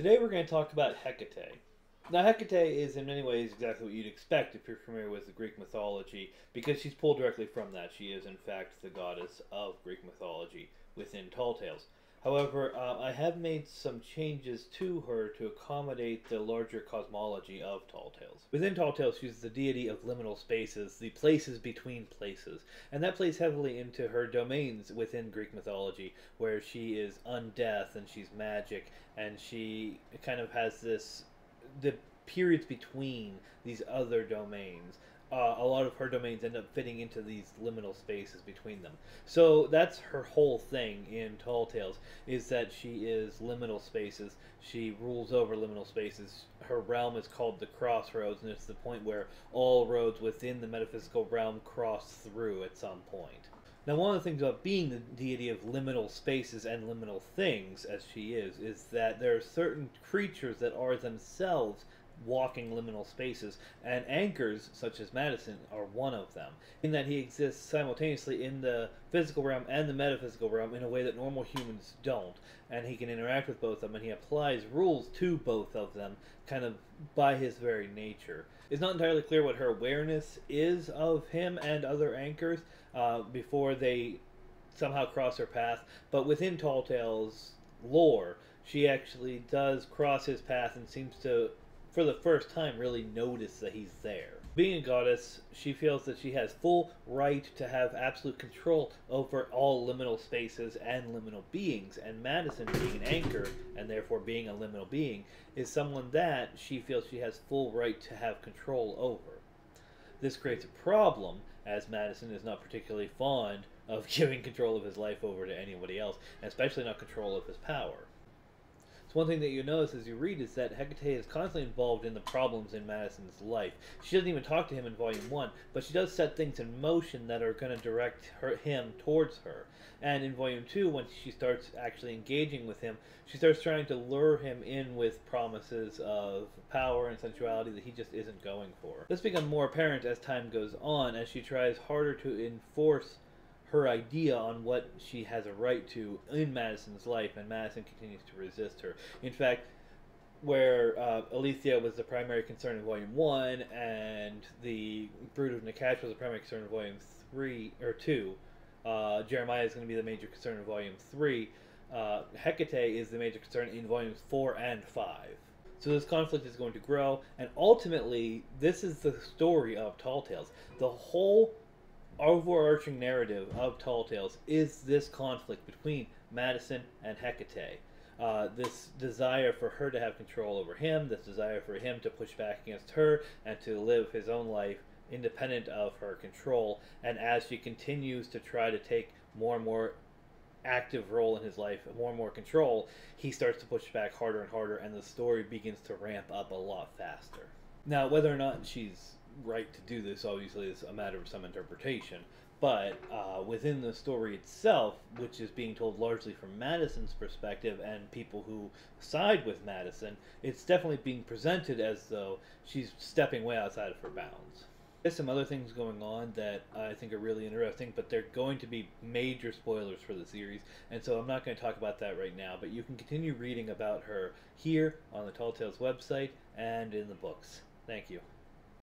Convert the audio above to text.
Today we're going to talk about Hecate. Now, Hecate is in many ways exactly what you'd expect if you're familiar with the Greek mythology, because she's pulled directly from that. She is, in fact, the goddess of Greek mythology within Tall Tales. However, I have made some changes to her to accommodate the larger cosmology of Tall Tales. Within Tall Tales, she's the deity of liminal spaces, the places between places, and that plays heavily into her domains within Greek mythology, where she is undeath and she's magic, and she kind of has the periods between these other domains. A lot of her domains end up fitting into these liminal spaces between them. So that's her whole thing in Tall Tales, is that she is liminal spaces. She rules over liminal spaces. Her realm is called the Crossroads, and it's the point where all roads within the metaphysical realm cross through at some point. Now, one of the things about being the deity of liminal spaces and liminal things, as she is that there are certain creatures that are themselves walking liminal spaces, and anchors, such as Madison, are one of them, in that he exists simultaneously in the physical realm and the metaphysical realm in a way that normal humans don't, and he can interact with both of them, and he applies rules to both of them, kind of by his very nature. It's not entirely clear what her awareness is of him and other anchors before they somehow cross her path, but within Tall Tales lore, she actually does cross his path and seems to, for the first time, really notice that he's there. Being a goddess, she feels that she has full right to have absolute control over all liminal spaces and liminal beings, and Madison, being an anchor, and therefore being a liminal being, is someone that she feels she has full right to have control over. This creates a problem, as Madison is not particularly fond of giving control of his life over to anybody else, and especially not control of his power. So one thing that you notice as you read is that Hecate is constantly involved in the problems in Madison's life. She doesn't even talk to him in Volume 1, but she does set things in motion that are going to direct him towards her. And in Volume 2, when she starts actually engaging with him, she starts trying to lure him in with promises of power and sensuality that he just isn't going for. This becomes more apparent as time goes on, as she tries harder to enforce her idea on what she has a right to in Madison's life, and Madison continues to resist her. In fact, where Aletheia was the primary concern in Volume 1, and the brood of Nakash was the primary concern in Volume 3, or 2, Jeremiah is going to be the major concern in Volume 3, Hecate is the major concern in Volumes 4 and 5. So this conflict is going to grow, and ultimately, this is the story of Tall Tales. The whole overarching narrative of Tall Tales is this conflict between Madison and Hecate. This desire for her to have control over him, this desire for him to push back against her and to live his own life independent of her control. And as she continues to try to take more and more active role in his life, more and more control, he starts to push back harder and harder, and the story begins to ramp up a lot faster. Now, whether or not she's right to do this obviously is a matter of some interpretation, but within the story itself, which is being told largely from Madison's perspective and people who side with Madison, it's definitely being presented as though she's stepping way outside of her bounds. There's some other things going on that I think are really interesting, but they're going to be major spoilers for the series, and so I'm not going to talk about that right now, but you can continue reading about her here on the Tall Tales website and in the books. Thank you.